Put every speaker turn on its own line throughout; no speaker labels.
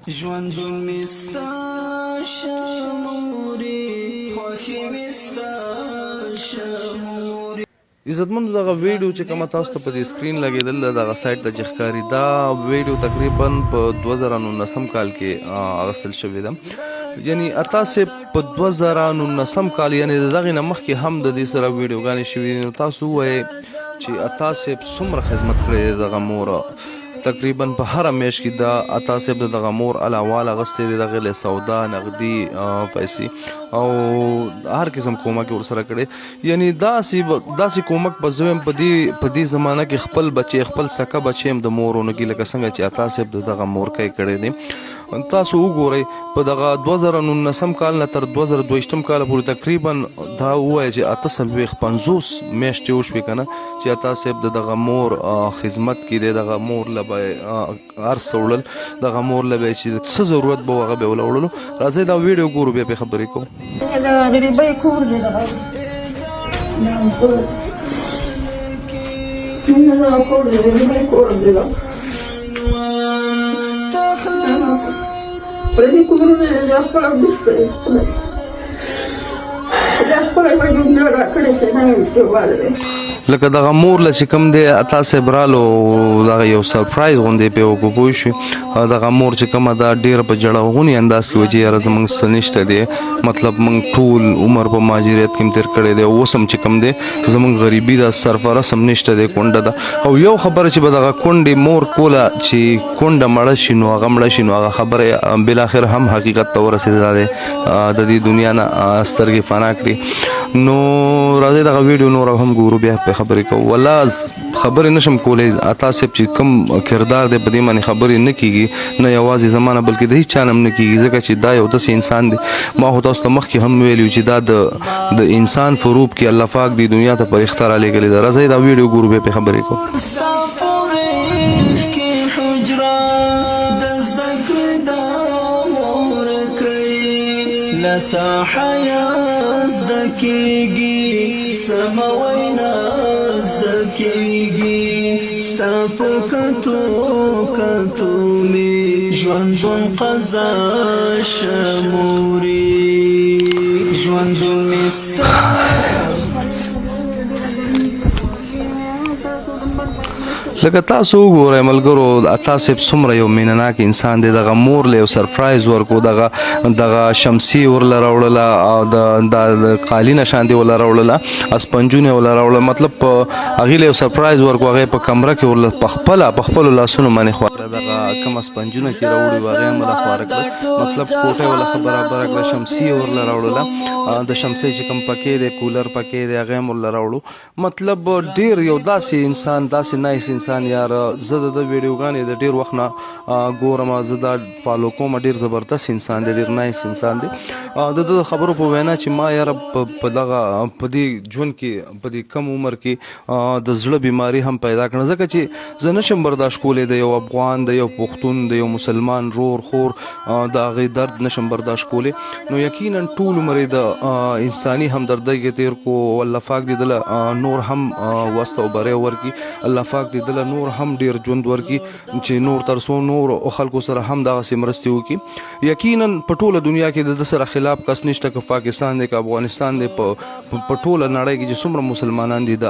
ژوندون مستا شموري خوخي مستا شموري.
عزتمندو دغه ویډیو چې کومه تاسو ته په دې سکرین لګیدل دغه سایت ته چې ښکاري دا ویډیو تقریبا په 2019 کال کې اغوستل شوې ده. یعنی تاسو په 2019 کال یعنی دغه نه مخکې هم د دې سره ویډیوګانې شوې نو تاسو وایي چې تاسو څومره خدمت کړې دغه مور تقریبا په هر میش کې دا تاسو دغه مور علاوه غستې دغه له سودا نقدي پیسې او هر قسم کومک ورسره کړي. یعنی داسې کومک په زویم په دې زمانہ کې خپل بچي خپل سکه بچي هم د مورونو کې لکه څنګه چې تاسو دغه مور کوي کړي دي. تاسو وګورئ په دغه 2019 کال نه تر 2022 کال پورې تقریبا دا وایي چې 850 میاشتې وشوي کنه چې تاسو دغه مور خدمت کې دغه مور لبه هر څوړل دغه مور لبه چې څه ضرورت به هغه به ولولو. راځي دا ویډیو ګورو بیا په خبرې کوم.
دا غریبۍ کور دی دغه کور دی غریبۍ کور دی پردي کورونه د خپل عبدالله کړی د خپل وجود نه راکړی چې نه جوړواله دی.
لکه دغه مور له چې کوم دی تاسو برالو دغه یو سرپرایز غونډې په وګورئ شي دغه مور چې کومه دا ډیر په جړغونی انداز کې وجه یاره زمونږ سنشته دی مطلب موږ ټول عمر په ماجریت کې تیر کړی دی اوسم چې کوم دی زمونږ غریبي دا سرفرسم نشته دی کونډه ده. او یو خبره چې به دغه کونډې مور کوله چې کونډه مړه شي نو هغه مړه شي نو هغه خبره بل اخر هم حقیقت ته ورسېده دی د دې دنیا نه سترګې فنا کړي. نو راځي دغه ویډیو نور هم ګورو بیا په خبرې کوو. والله خبرې نشم کولای تاسو چې کوم کردار دی په دې باندې خبرې نه کیږي نه یوازې زمانه بلکې د هیڅ چا نه نه کیږي ځکه چې دا یو داسې انسان دی ما خو تاسو ته مخکې هم ویلي چې دا د انسان په روپ کې الله پاک دی دنیا ته پر اختیار علیګلی دا راځي دا ویډیو ګورو بیا په خبرې کوو.
لتا حیاز دکیگی سموینا دکیگی ستاپو کتو می ژوندون قضا شموری ژوندون مستا.
لکه تاسو وګورئ ملګرو تاسو څومره یو مینناک انسان دی دغه مور له سرپرایز ورکو دغه شمسي ورله راوړله او د قالینه شاندې ورله راوړله اسپنجونه ورله راوړله مطلب هغې له سرپرایز ورکو هغې په کمره کې ورله په خپلو لاسونو باندې خواره دغه کوم اسپنجونه چې راوړي وو هغې هم ورله خواره کړه مطلب کوټه یې ورله برابره کړه شمسي یې ورله راوړله د شمسۍ چې کوم پکې دی کولر پکې دی هغې هم ورله راوړو مطلب ډېر یو داسې انسان داسې نایس انسان یار زه د ویډیوګانې د ډیر وخت نه ګورم زه دا فالو کوم ډیر زبردست انسان دی ډیر نایس انسان دی د خبرو په وینا چې ما یار په دغه په دې ژوند کې په دې کم عمر کې د زړه بیماری هم پیدا کړه ځکه چې زه نشم برداشت کولی د یو افغان د یو پښتون د یو مسلمان رور خور د هغې درد نشم برداشت کولی نو یقینا ټول عمر د انساني همدردۍ کې تیر کو الله پاک دې دله نور هم وست او بری ورکړي الله پاک دې دله نور هم ډیر ژوند ورکړي چې نور تر څو نور خلکو سره هم دغسې مرستې وکړي. یقینا په ټوله دنیا کې د سره خلاف کس نشته که پاکستان دی که افغانستان دی په ټوله نړۍ کې چې څومره مسلمانان دي د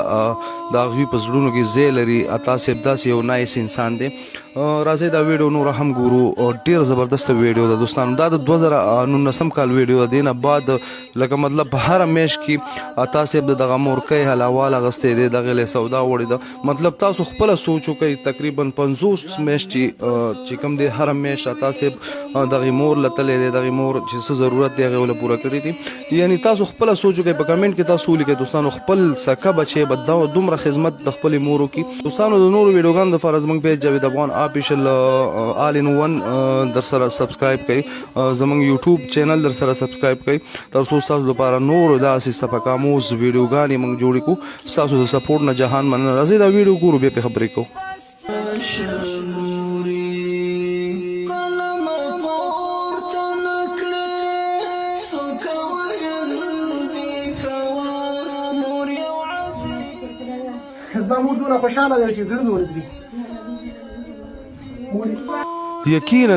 هغوی په زړونو کې ځای لري تاسو داسې یو نایس انسان دی. راځئ دا ویډیو نور هم ګورو ډیر زبردست ویډیو ده دوستانو دا د 2019 کال ویډیو ده دې نه بعد لکه مطلب په هره میاشت کې تاسو دغه مورکۍ حلاواله اغوستی دی دغې له سودا وړې ده مطلب تاسو خپله سوچ وکړئ تقریبا 50 میاشتې چې کوم دی هره میاشت تاسو دغې مور له تللی دی دغې مور چې څه ضرورت دی هغې له پوره کړي دي. یعنی تاسو خپله سوچ وکړئ په کمنټ کې تاسو ولیکئ دوستانو خپل سکه بچی به دومره خدمت د خپلې مور وکړي. دوستانو د نورو ویډیوګانو دپاره زموږ پیج جاوید افغان آفیشل آل ان ون در سره سبسکرایب کړئ زموږ یوټیوب چینل در سره سبسکرایب کړئ تر څو ستاسو لپاره نور داسې سبقاموز ویډیوګانې موږ جوړې کړو ستاسو د سپورټ نه جهان مننه. راځئ دا ویډیو ګورو بیا پرې خبرې کوو.
زما مور دومره خوشحاله ده چې زړه مې ودرېږي.
یقینا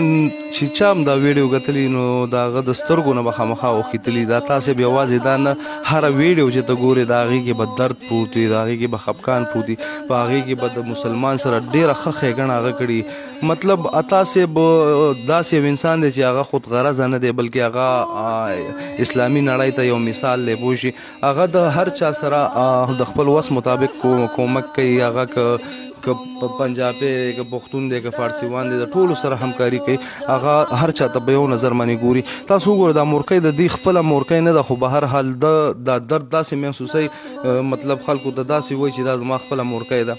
چې چام دا ویډیو غتلی نو دا غد سترګو نه بخمخه او کتلی دا تاسو به आवाज دا نه هر ویډیو چې ته ګوري دا غي کې به درد پروت دی دا غي کې به خفقان پروت دی په غي کې به د مسلمان سره ډیره خخه غن هغه کړي مطلب اتا سے داسې انسان دی چې هغه خود غرض نه دی بلکې هغه اسلامي نړۍ ته یو مثال دی پوښي هغه د هر چا سره د خپل وس مطابق کومک کوي هغه که پنجابي که پښتون دی که فارسیوان دی د ټولو سره همکاري کوي هغه هر چا ته به یو نظر باندې ګوري تاسو وګورئ دا مورکۍ د دې خپله مورکۍ نه ده خو به هر حال دا درد داسې محسوسوي مطلب خلکو ته داسې وایي چې دا زما خپله مورکۍ ده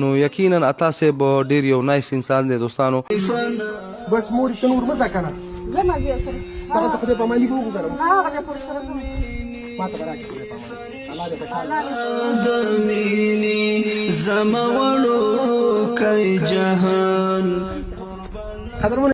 نو یقینا اتا صاحب ډېر یو نایس انسان دی دوستانو
بس مورې ته نور مه ځه که نه
زما بیا سره
دغه ته خدای پاماني به وګورم
هغه پورې سره
ما ته به راکړي خدای پاماني الله دې خوشحاله
دميني زمولو كي جهان
قدرمن